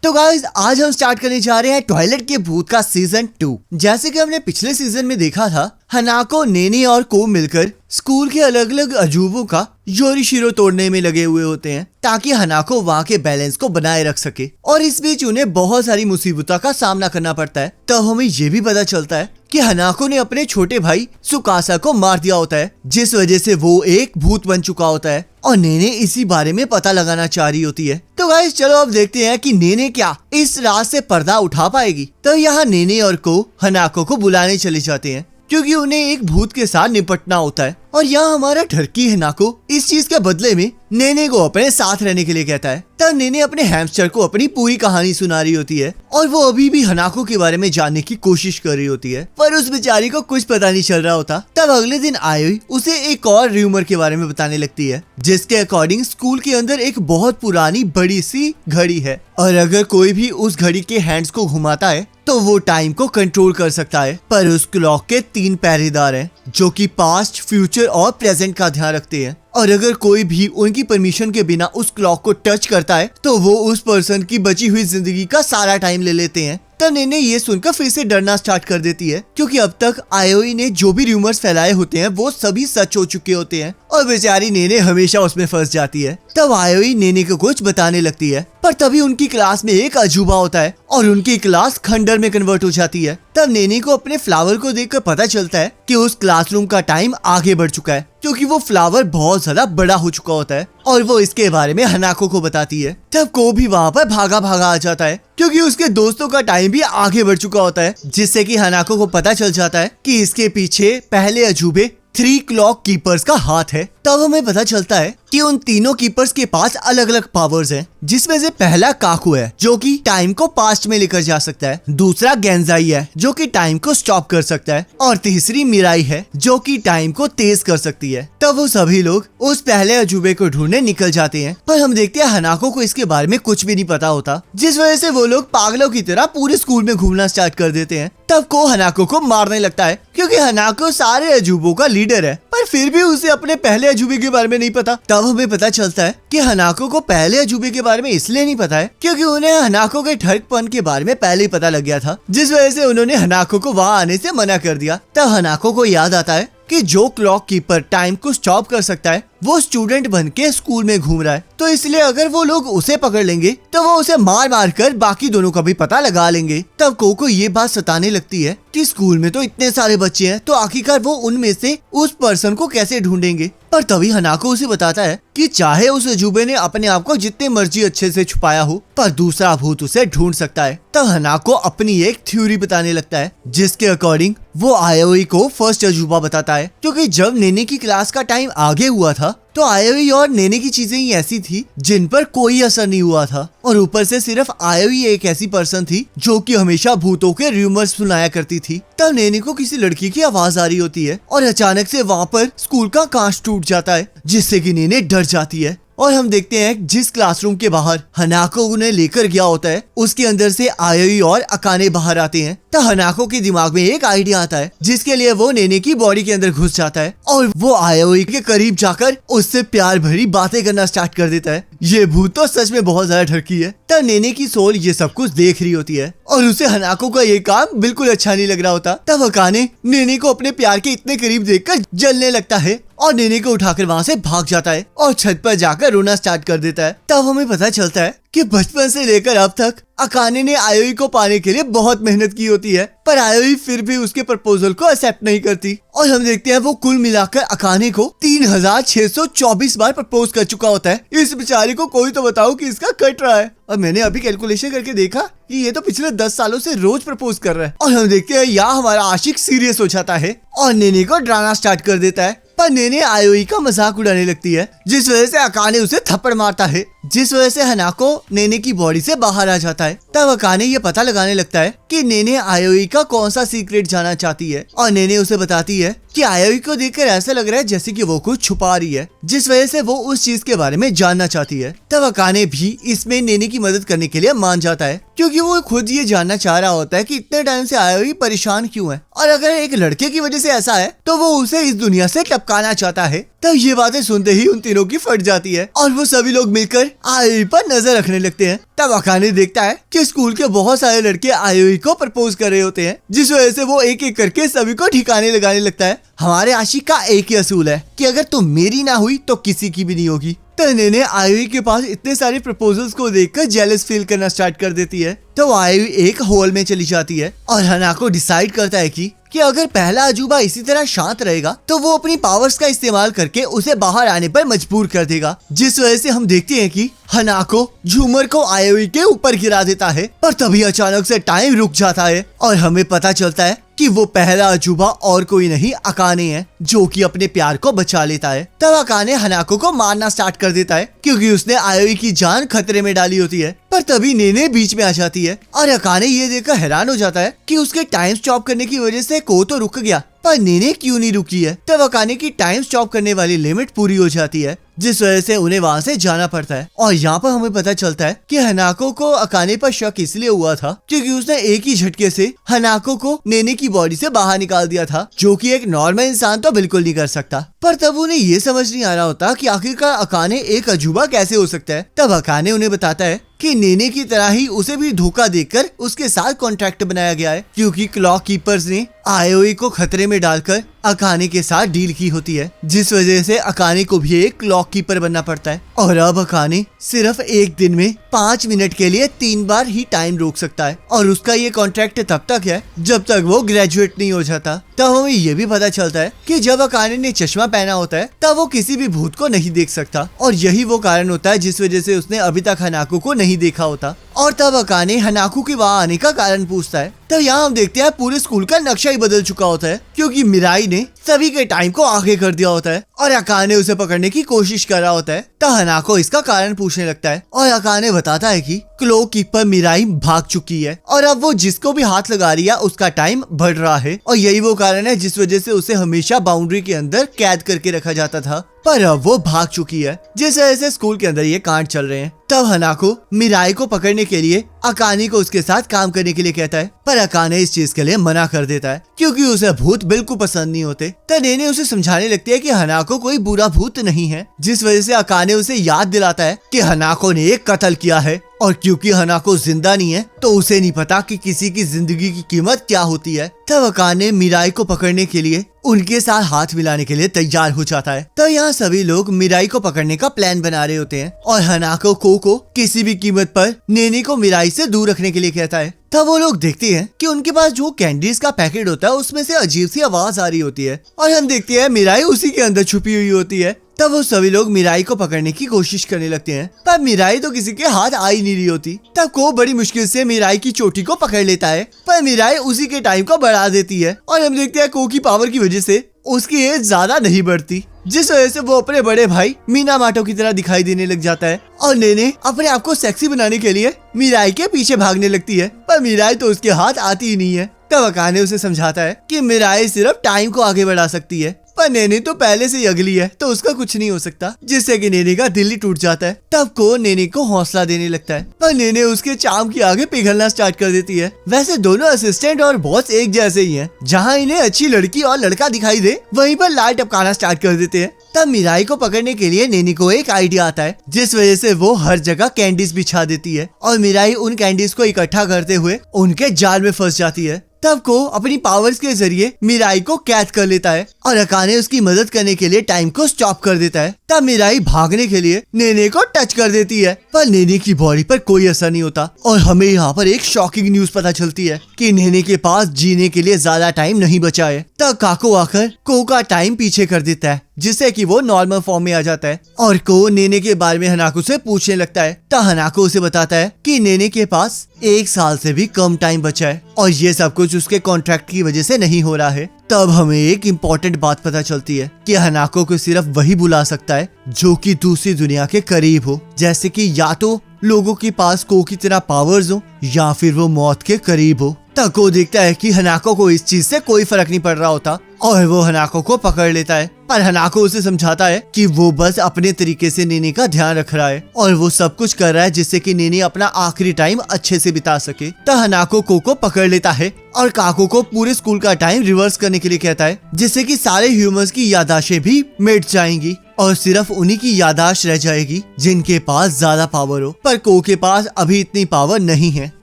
तो गाइस आज हम स्टार्ट करने जा रहे हैं टॉयलेट के भूत का सीजन 2। जैसे कि हमने पिछले सीजन में देखा था, हनाको, नेने और को मिलकर स्कूल के अलग अलग अजूबों का योरीशिरो तोड़ने में लगे हुए होते हैं ताकि हनाको वहाँ के बैलेंस को बनाए रख सके। और इस बीच उन्हें बहुत सारी मुसीबतों का सामना करना पड़ता है। तब हमें ये भी पता चलता है कि हनाको ने अपने छोटे भाई सुकासा को मार दिया होता है, जिस वजह से वो एक भूत बन चुका होता है और नेने इसी बारे में पता लगाना चाह रही होती है। तो गाइस चलो अब देखते हैं कि नेने क्या इस रात से पर्दा उठा पाएगी। तो यहाँ नेने और को हनाको को बुलाने चले जाते हैं क्योंकि उन्हें एक भूत के साथ निपटना होता है। और यहाँ हमारा ठरकी हनाको इस चीज के बदले में नेने को अपने साथ रहने के लिए कहता है। तब नेने अपने हैमस्टर को अपनी पूरी कहानी सुना रही होती है और वो अभी भी हनाको के बारे में जानने की कोशिश कर रही होती है, पर उस बेचारी को कुछ पता नहीं चल रहा होता। तब अगले दिन आयोई उसे एक और र्यूमर के बारे में बताने लगती है, जिसके अकॉर्डिंग स्कूल के अंदर एक बहुत पुरानी बड़ी सी घड़ी है और अगर कोई भी उस घड़ी के हैंड्स को घुमाता है तो वो टाइम को कंट्रोल कर सकता है। पर उस क्लॉक के 3 पहरेदार हैं जो कि पास्ट, फ्यूचर और प्रेजेंट का ध्यान रखते हैं और अगर कोई भी उनकी परमिशन के बिना उस क्लॉक को टच करता है तो वो उस पर्सन की बची हुई जिंदगी का सारा टाइम ले लेते हैं। तब नेने ये सुनकर फिर से डरना स्टार्ट कर देती है क्योंकि अब तक आयोई ने जो भी रूमर्स फैलाए होते हैं वो सभी सच हो चुके होते हैं और बेचारी नेने हमेशा उसमें फंस जाती है। तब आयोई नेने को कुछ बताने लगती है, पर तभी उनकी क्लास में एक अजूबा होता है और उनकी क्लास खंडर में कन्वर्ट हो जाती है। तब नेने को अपने फ्लावर को देखकर पता चलता है कि उस क्लासरूम का टाइम आगे बढ़ चुका है क्योंकि वो फ्लावर बहुत ज्यादा बड़ा हो चुका होता है और वो इसके बारे में हनाको को बताती है। तब को भी वहाँ पर भागा भागा आ जाता है क्योंकि उसके दोस्तों का टाइम भी आगे बढ़ चुका होता है, जिससे कि हनाको को पता चल जाता है कि इसके पीछे पहले अजूबे 3 क्लॉक कीपर्स का हाथ है। तब हमें पता चलता है कि उन तीनों कीपर्स के पास अलग अलग पावर्स हैं, जिसमें से पहला काकू है जो कि टाइम को पास्ट में लेकर जा सकता है, दूसरा गेंजाई है जो कि टाइम को स्टॉप कर सकता है और तीसरी मिराई है जो कि टाइम को तेज कर सकती है। तब वो सभी लोग उस पहले अजूबे को ढूंढने निकल जाते हैं, पर हम देखते हैं हनाको को इसके बारे में कुछ भी नहीं पता होता, जिस वजह से वो लोग पागलों की तरह पूरे स्कूल में घूमना स्टार्ट कर देते हैं। तब को हनाको को मारने लगता है क्योंकि हनाको सारे अजूबों का लीडर है, पर फिर भी उसे अपने पहले अजूबे के बारे में नहीं पता। तब हमें पता चलता है कि हनाको को पहले अजूबे के बारे में इसलिए नहीं पता है क्योंकि उन्हें हनाको के ठरकपन के बारे में पहले ही पता लग गया था, जिस वजह से उन्होंने हनाको को वहाँ आने से मना कर दिया। तब हनाको को याद आता है कि जो क्लॉक कीपर टाइम को स्टॉप कर सकता है वो स्टूडेंट बन के स्कूल में घूम रहा है, तो इसलिए अगर वो लोग उसे पकड़ लेंगे तो वो उसे मार मार कर बाकी दोनों का भी पता लगा लेंगे। तब को ये बात सताने लगती है कि स्कूल में तो इतने सारे बच्चे हैं, तो आखिरकार वो उनमें से उस पर्सन को कैसे ढूंढेंगे। पर तभी हनाको उसे बताता है कि चाहे उस अजूबे ने अपने आप को जितने मर्जी अच्छे से छुपाया हो, पर दूसरा भूत उसे ढूंढ सकता है। तब हनाको अपनी एक थ्योरी बताने लगता है, जिसके अकॉर्डिंग वो आयोई को फर्स्ट अजूबा बताता है क्योंकि जब नेने की क्लास का टाइम आगे हुआ था तो आयोई और नेने की चीजें ही ऐसी थी जिन पर कोई असर नहीं हुआ था और ऊपर से सिर्फ आयोई एक ऐसी पर्सन थी जो कि हमेशा भूतों के रूमर्स सुनाया करती थी। तब नेने को किसी लड़की की आवाज आ रही होती है और अचानक से वहाँ पर स्कूल का कांच टूट जाता है, जिससे कि नेने डर जाती है और हम देखते हैं जिस क्लासरूम के बाहर हनाको उन्हें लेकर गया होता है उसके अंदर से आयोई और अकाने बाहर आते हैं। तो हनाको के दिमाग में एक आइडिया आता है जिसके लिए वो नेने की बॉडी के अंदर घुस जाता है और वो आयोई के करीब जाकर उससे प्यार भरी बातें करना स्टार्ट कर देता है। ये भूत तो सच में बहुत ज्यादा ठरकी है। तब नेने की सोल ये सब कुछ देख रही होती है और उसे हनाको का ये काम बिल्कुल अच्छा नहीं लग रहा होता। तब अकाने नेने को अपने प्यार के इतने करीब देखकर जलने लगता है और नेने को उठाकर वहाँ से भाग जाता है और छत पर जाकर रोना स्टार्ट कर देता है। तब हमें पता चलता है कि बचपन से लेकर अब तक अकाने ने आयोई को पाने के लिए बहुत मेहनत की होती है, पर आयोई फिर भी उसके प्रपोजल को एक्सेप्ट नहीं करती और हम देखते हैं वो कुल मिलाकर अकाने को 3624 बार प्रपोज कर चुका होता है। इस बेचारे को कोई तो बताओ कि इसका कट रहा है। और मैंने अभी कैलकुलेशन करके देखा कि ये तो पिछले 10 सालों से रोज प्रपोज कर रहा है। और हम देखते हैं यहाँ हमारा आशिक सीरियस हो जाता है और नेने को डराना स्टार्ट कर देता है, पर नेने आयोई का मजाक उड़ाने लगती है, जिस वजह से अकाने उसे थप्पड़ मारता है, जिस वजह से हनाको नेने की बॉडी से बाहर आ जाता है। तब अकाने ये पता लगाने लगता है कि नेने आयोई का कौन सा सीक्रेट जानना चाहती है और नेने उसे बताती है कि आयोई को देखकर ऐसा लग रहा है जैसे कि वो कुछ छुपा रही है, जिस वजह से वो उस चीज के बारे में जानना चाहती है। तब अकाने भी इसमें नेने की मदद करने के लिए मान जाता है क्योंकि वो खुद ये जानना चाह रहा होता है कि इतने टाइम से आयोई परेशान क्यों है और अगर एक लड़के की वजह से ऐसा है तो वो उसे इस दुनिया से टपकाना चाहता है तब ये बातें सुनते ही उन तीनों की फट जाती है और वो सभी लोग मिलकर आयोई पर नजर रखने लगते हैं। तब अकाने देखता है कि स्कूल के बहुत सारे लड़के आयोई को प्रपोज कर रहे होते हैं, जिस वजह से वो एक एक करके सभी को ठिकाने लगाने लगता है। हमारे आशिक का एक ही असूल है कि अगर तुम मेरी ना हुई तो किसी की भी नहीं होगी। तो नेने आयोई के पास इतने सारे प्रपोजल्स को देखकर जेलस फील करना स्टार्ट कर देती है। तो आयोई एक हॉल में चली जाती है और हनाको डिसाइड करता है कि अगर पहला अजूबा इसी तरह शांत रहेगा तो वो अपनी पावर्स का इस्तेमाल करके उसे बाहर आने पर मजबूर कर देगा, जिस वजह से हम देखते हैं कि हनाको झूमर को आयोई के ऊपर गिरा देता है। पर तभी अचानक से टाइम रुक जाता है और हमें पता चलता है कि वो पहला अजूबा और कोई नहीं अकाने है, जो कि अपने प्यार को बचा लेता है। तब अकाने हनाको को मारना स्टार्ट कर देता है क्योंकि उसने आयोई की जान खतरे में डाली होती है। पर तभी नेने बीच में आ जाती है और अकाने ये देखकर हैरान हो जाता है कि उसके टाइम स्टॉप करने की वजह से को तो रुक गया, पर नेने क्यों नहीं रुकी है। तब अकाने की टाइम स्टॉप करने वाली लिमिट पूरी हो जाती है, जिस वजह से उन्हें वहाँ से जाना पड़ता है। और यहाँ पर हमें पता चलता है कि हनाको को अकाने पर शक इसलिए हुआ था क्योंकि उसने एक ही झटके से हनाको को नेने की बॉडी से बाहर निकाल दिया था, जो कि एक नॉर्मल इंसान तो बिल्कुल नहीं कर सकता। पर तब उन्हें ये समझ नहीं आ रहा होता कि आखिरकार अकाने एक अजूबा कैसे हो सकता है। तब अकाने उन्हें बताता है कि नेने की तरह ही उसे भी धोखा देकर उसके साथ कॉन्ट्रैक्ट बनाया गया है, क्योंकि क्लॉक कीपर्स ने आयोई को खतरे में डालकर अकाने के साथ डील की होती है, जिस वजह से अकाने को भी एक क्लॉक कीपर बनना पड़ता है। और अब अकाने सिर्फ एक दिन में 5 मिनट के लिए 3 बार ही टाइम रोक सकता है और उसका ये कॉन्ट्रैक्ट तब तक है जब तक वो ग्रेजुएट नहीं हो जाता। तब हमें ये भी पता चलता है कि जब अकाने ने चश्मा पहना होता है तब वो किसी भी भूत को नहीं देख सकता और यही वो कारण होता है जिस वजह से उसने अभी तक हनाको को नहीं देखा होता। और तब अकाने हनाको के वहाँ आने का कारण पूछता है। तब यहाँ हम देखते हैं पूरे स्कूल का नक्शा ही बदल चुका होता है क्योंकि मिराई ने सभी के टाइम को आगे कर दिया होता है और अकाने उसे पकड़ने की कोशिश कर रहा होता है। तब हनाको इसका कारण पूछने लगता है और अकाने बताता है कि क्लॉक कीपर मिराई भाग चुकी है और अब वो जिसको भी हाथ लगा रही है उसका टाइम बढ़ रहा है और यही वो कारण है जिस वजह से उसे हमेशा बाउंड्री के अंदर कैद करके रखा जाता था, पर अब वो भाग चुकी है, जिस वजह से स्कूल के अंदर ये कांड चल रहे हैं। तब हनाको मिराई को पकड़ने के लिए अकाने को उसके साथ काम करने के लिए कहता है, पर अकाने इस चीज के लिए मना कर देता है क्योंकि उसे भूत बिल्कुल पसंद नहीं होते। तब नेने उसे समझाने लगती है कि हनाको कोई बुरा भूत नहीं है, जिस वजह से अकाने उसे याद दिलाता है कि हनाको ने एक कत्ल किया है और क्योंकि हनाको जिंदा नहीं है तो उसे नहीं पता कि किसी की जिंदगी की कीमत क्या होती है। तब अकाने मिराई को पकड़ने के लिए उनके साथ हाथ मिलाने के लिए तैयार हो जाता है। तो यहाँ सभी लोग मिराई को पकड़ने का प्लान बना रहे होते हैं और हनाको को किसी भी कीमत पर नेने को मिराई से दूर रखने के लिए कहता है। तब वो लोग देखते हैं कि उनके पास जो कैंडीज का पैकेट होता है उसमें से अजीब सी आवाज आ रही होती है और हम देखते हैं मिराई उसी के अंदर छुपी हुई होती है। तब वो सभी लोग मिराई को पकड़ने की कोशिश करने लगते हैं, पर मिराई तो किसी के हाथ आ ही नहीं रही होती। तब को बड़ी मुश्किल से मिराई की चोटी को पकड़ लेता है, पर मिराई उसी के टाइम को बढ़ा देती है और हम देखते हैं को की पावर की वजह से उसकी एज ज्यादा नहीं बढ़ती, जिस वजह से वो अपने बड़े भाई मीनामाटो की तरह दिखाई देने लग जाता है और नेने अपने आप को सेक्सी बनाने के लिए मिराई के पीछे भागने लगती है, पर मिराई तो उसके हाथ आती ही नहीं है। तब अकाने उसे समझाता है कि मिराई सिर्फ टाइम को आगे बढ़ा सकती है, पर नेने तो पहले से ही अगली है तो उसका कुछ नहीं हो सकता, जिससे कि नेने का दिल ही टूट जाता है। तब को नेने को हौसला देने लगता है, पर नेने उसके चाम की आगे पिघलना स्टार्ट कर देती है। वैसे दोनों असिस्टेंट और बॉस एक जैसे ही हैं, जहां इन्हें अच्छी लड़की और लड़का दिखाई दे वहीं पर लाइट टपकाना स्टार्ट कर देते हैं। तब मिराई को पकड़ने के लिए नेने को एक आइडिया आता है, जिस वजह से वो हर जगह कैंडीज बिछा देती है और मिराई उन कैंडीज को इकट्ठा करते हुए उनके जाल में फंस जाती है। तब को अपनी पावर्स के जरिए मिराई को कैद कर लेता है और अकाने उसकी मदद करने के लिए टाइम को स्टॉप कर देता है। तब मिराई भागने के लिए नेने को टच कर देती है, पर नेने की बॉडी पर कोई असर नहीं होता और हमें यहाँ पर एक शॉकिंग न्यूज पता चलती है कि नेने के पास जीने के लिए ज्यादा टाइम नहीं बचा है। तब काको आकर को का टाइम पीछे कर देता है, जिससे कि वो नॉर्मल फॉर्म में आ जाता है और को नेने के बारे में हनाको से पूछने लगता है। तब हनाको उसे बताता है कि नेने के पास 1 साल से भी कम टाइम बचा है और ये सब कुछ उसके कॉन्ट्रैक्ट की वजह से नहीं हो रहा है। तब हमें एक इम्पोर्टेंट बात पता चलती है कि हनाको को सिर्फ वही बुला सकता है जो कि दूसरी दुनिया के करीब हो, जैसे कि या तो लोगों के पास को की तरह पावर्स हो या फिर वो मौत के करीब हो। तब को देखता है कि हनाको को इस चीज से कोई फर्क नहीं पड़ रहा होता और वो हनाको को पकड़ लेता है। पर हनाको उसे समझाता है कि वो बस अपने तरीके से नेनी का ध्यान रख रहा है और वो सब कुछ कर रहा है जिससे कि नेनी अपना आखिरी टाइम अच्छे से बिता सके। तब हनाको को पकड़ लेता है और काको को पूरे स्कूल का टाइम रिवर्स करने के लिए कहता है, जिससे कि सारे ह्यूमंस की याददाश्तें भी मिट जाएंगी और सिर्फ उन्हीं की याददाश्त रह जाएगी जिनके पास ज्यादा पावर हो। पर को के पास अभी इतनी पावर नहीं है,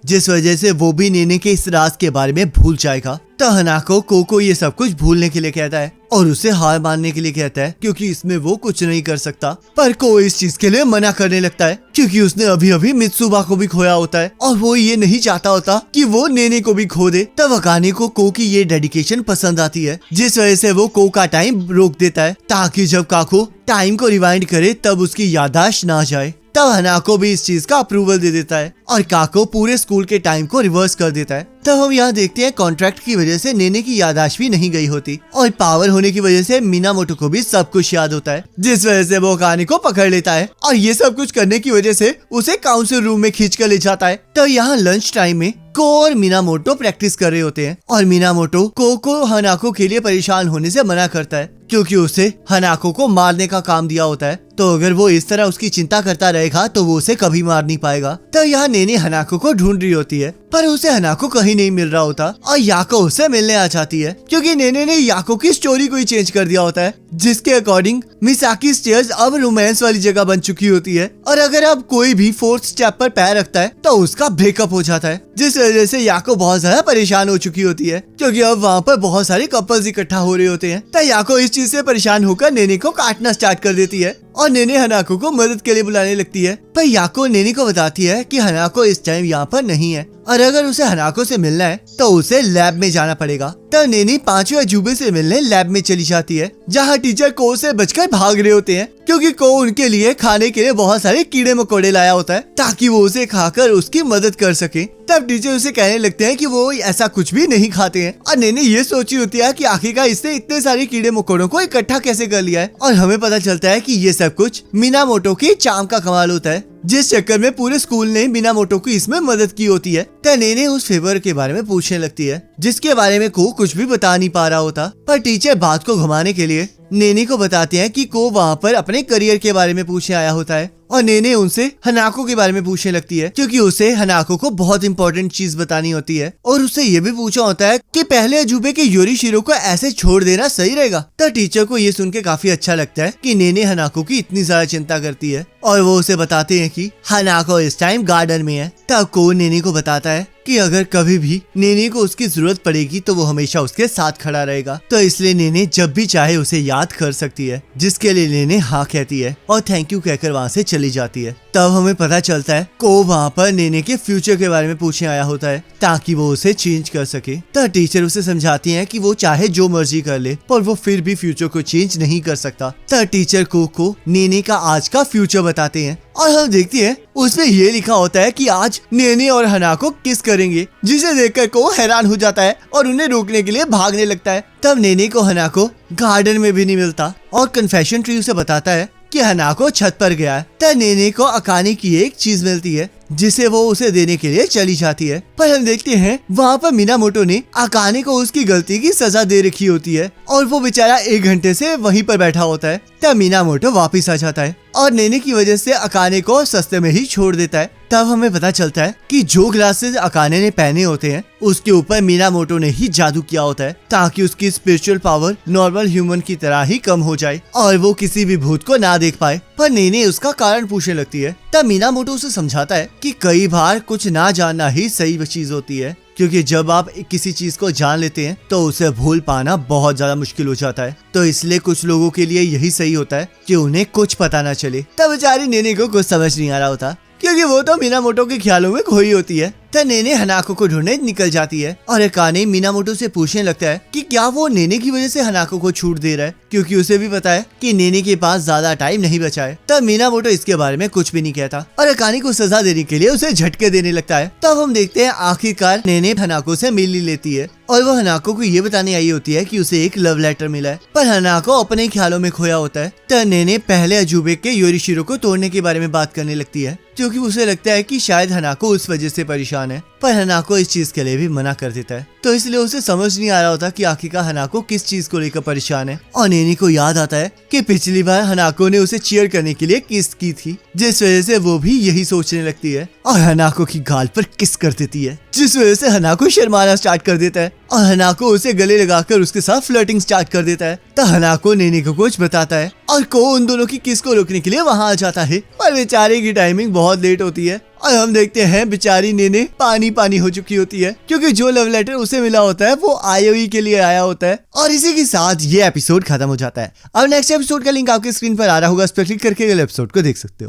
जिस वजह से वो भी नेने के इस राज के बारे में भूल जाएगा। तो हनाको को ये सब कुछ भूलने के लिए कहता है और उसे हार मानने के लिए कहता है, क्योंकि इसमें वो कुछ नहीं कर सकता। पर को इस चीज के लिए मना करने लगता है क्योंकि उसने अभी अभी मित्सुबा को भी खोया होता है और वो ये नहीं चाहता होता कि वो नेने को भी खो दे। तब अकाने को की ये डेडिकेशन पसंद आती है, जिस वजह से वो को का टाइम रोक देता है ताकि जब काको टाइम को रिवाइंड करे तब उसकी याददाश्त ना जाए। तब हनाको भी इस चीज का अप्रूवल दे देता है और काको पूरे स्कूल के टाइम को रिवर्स कर देता है। तब हम यहाँ देखते हैं कॉन्ट्रैक्ट की वजह से नेने की याददाश्त भी नहीं गई होती और पावर होने की वजह से मिनामोटो को भी सब कुछ याद होता है, जिस वजह से वो अकाने को पकड़ लेता है और ये सब कुछ करने की वजह से उसे काउंसिल रूम में खींच कर ले जाता है। तो यहाँ लंच टाइम में को और मिनामोटो प्रैक्टिस कर रहे होते हैं और मिनामोटो को हनाको के लिए परेशान होने से मना करता है क्योंकि उसे हनाको को मारने का काम दिया होता है। तो अगर वो इस तरह उसकी चिंता करता रहेगा तो वो उसे कभी मार नहीं पाएगा। तो यहाँ नेने हनाको को ढूंढ रही होती है पर उसे हनाको कहीं नहीं मिल रहा होता और याको उससे मिलने आ जाती है क्योंकि नेने ने याको की स्टोरी को ही चेंज कर दिया होता है, जिसके अकॉर्डिंग मिसाकी स्टेयर्स अब रोमांस वाली जगह बन चुकी होती है और अगर अब कोई भी 4th स्टेप पर पैर रखता है तो उसका ब्रेकअप हो जाता है, जिस वजह से याको बहुत ज्यादा परेशान हो चुकी होती है क्योंकि अब वहाँ पर बहुत सारे कपल्स इकट्ठा हो रहे होते हैं। तो याको इस चीज से परेशान होकर नेने को काटना स्टार्ट कर देती है और नेने हनाको को मदद के लिए बुलाने लगती है। पर याको नेने को बताती है कि हनाको इस टाइम यहाँ पर नहीं है और अगर उसे हनाको से मिलना है तो उसे लैब में जाना पड़ेगा। तब नेनी 5वें अजूबे से मिलने लैब में चली जाती है जहाँ टीचर को से बचकर भाग रहे होते हैं क्योंकि को उनके लिए खाने के लिए बहुत सारे कीड़े मकोड़े लाया होता है ताकि वो उसे खाकर उसकी मदद कर सके। तब टीचर उसे कहने लगते हैं कि वो ऐसा कुछ भी नहीं खाते हैं और नेने ये सोची होती है कि आखिरकार इसने इतने सारे कीड़े मकोड़ों को इकट्ठा कैसे कर लिया है और हमें पता चलता है कि ये सब कुछ मिनामोटो की चाम का कमाल होता है, जिस चक्कर में पूरे स्कूल ने मिनामोटो की इसमें मदद की होती है। तो नेने उस फेवर के बारे में पूछने लगती है जिसके बारे में को कुछ भी बता नहीं पा रहा होता, पर टीचर बात को घुमाने के लिए नेने को बताते हैं कि को वहाँ पर अपने करियर के बारे में पूछने आया होता है और नेने उनसे हनाको के बारे में पूछने लगती है क्योंकि उसे हनाको को बहुत इंपॉर्टेंट चीज बतानी होती है और उससे ये भी पूछा होता है कि पहले अजूबे के योरीशिरो को ऐसे छोड़ देना सही रहेगा। तो टीचर को ये सुन के काफी अच्छा लगता है कि नेने हनाको की इतनी ज्यादा चिंता करती है और वो उसे बताते हैं कि हनाको इस टाइम गार्डन में है। तब को नेने को बताता है कि अगर कभी भी नेने को उसकी जरूरत पड़ेगी तो वो हमेशा उसके साथ खड़ा रहेगा, तो इसलिए नेने जब भी चाहे उसे याद कर सकती है, जिसके लिए नेने हाँ कहती है और थैंक यू कहकर वहाँ से चली जाती है। तब हमें पता चलता है को वहाँ पर नेने के फ्यूचर के बारे में पूछने आया होता है ताकि वो उसे चेंज कर सके। तो टीचर उसे समझाती है कि वो चाहे जो मर्जी कर ले पर वो फिर भी फ्यूचर को चेंज नहीं कर सकता। तो टीचर को नेने का आज का फ्यूचर बताते हैं और हम देखते हैं उसमें ये लिखा होता है कि आज नेने और हनाको किस करेंगे, जिसे देखकर को हैरान हो जाता है और उन्हें रोकने के लिए भागने लगता है। तब नेने को हनाको गार्डन में भी नहीं मिलता और कन्फेशन ट्री उसे बताता है कि हनाको छत पर गया है। तब नेने को अकाने की एक चीज मिलती है जिसे वो उसे देने के लिए चली जाती है, पर हम देखते हैं वहाँ पर मिनामोटो ने अकाने को उसकी गलती की सजा दे रखी होती है और वो बेचारा 1 घंटे से वहीं पर बैठा होता है। तब मिनामोटो वापस आ जाता है और नेने की वजह से अकाने को सस्ते में ही छोड़ देता है। तब हमें पता चलता है कि जो ग्लासेस अकाने ने पहने होते हैं उसके ऊपर मिनामोटो ने ही जादू किया होता है ताकि उसकी स्पिरिचुअल पावर नॉर्मल ह्यूमन की तरह ही कम हो जाए और वो किसी भी भूत को ना देख पाए। पर नेने उसका कारण पूछने लगती है। तब मिनामोटो उसे समझाता है कि कई बार कुछ ना जानना ही सही चीज होती है, क्योंकि जब आप किसी चीज को जान लेते हैं तो उसे भूल पाना बहुत ज्यादा मुश्किल हो जाता है। तो इसलिए कुछ लोगों के लिए यही सही होता है कि उन्हें कुछ पता ना चले। तब बेचारी नेने को कुछ समझ नहीं आ रहा होता क्योंकि वो तो मिनामोटो के ख्यालों में खोई होती है। तब नेने हनाको को ढूंढने निकल जाती है और अकाने मिनामोटो से पूछने लगता है कि क्या वो नेने की वजह से हनाको को छूट दे रहा है, क्योंकि उसे भी पता है कि नेने के पास ज्यादा टाइम नहीं बचा है। तब मिनामोटो इसके बारे में कुछ भी नहीं कहता और अकाने को सजा देने के लिए उसे झटके देने लगता है। तब हम देखते हैं आखिरकार नेने हनाको से मिल ही लेती है और वो हनाको को ये बताने आई होती है कि उसे एक लव लेटर मिला है, पर हनाको अपने ख्यालों में खोया होता है। तब नेने पहले अजूबे के योरीशिरो को तोड़ने के बारे में बात करने लगती है क्योंकि उसे लगता है कि शायद हनाको उस वजह से परेशान परेशान है, पर हनाको इस चीज के लिए भी मना कर देता है। तो इसलिए उसे समझ नहीं आ रहा होता कि आखिरकार हनाको किस चीज को लेकर परेशान है। और नेनी को याद आता है कि पिछली बार हनाको ने उसे चीयर करने के लिए किस की थी, जिस वजह से वो भी यही सोचने लगती है और हनाको की गाल पर किस कर देती है, जिस वजह से हनाको शर्माना स्टार्ट कर देता है और हनाको उसे गले लगाकर उसके साथ फ्लर्टिंग स्टार्ट कर देता है। तो हनाको नेनी को कुछ बताता है और को उन दोनों की किस को रोकने के लिए वहां आ जाता है, पर बेचारे की टाइमिंग बहुत लेट होती है और हम देखते हैं बेचारी नेने पानी पानी हो चुकी होती है, क्योंकि जो लव लेटर उसे मिला होता है वो आईओई के लिए आया होता है। और इसी के साथ ये एपिसोड खत्म हो जाता है। अब नेक्स्ट एपिसोड का लिंक आपके स्क्रीन पर आ रहा होगा, उस पर क्लिक करके अगले एपिसोड को देख सकते हो।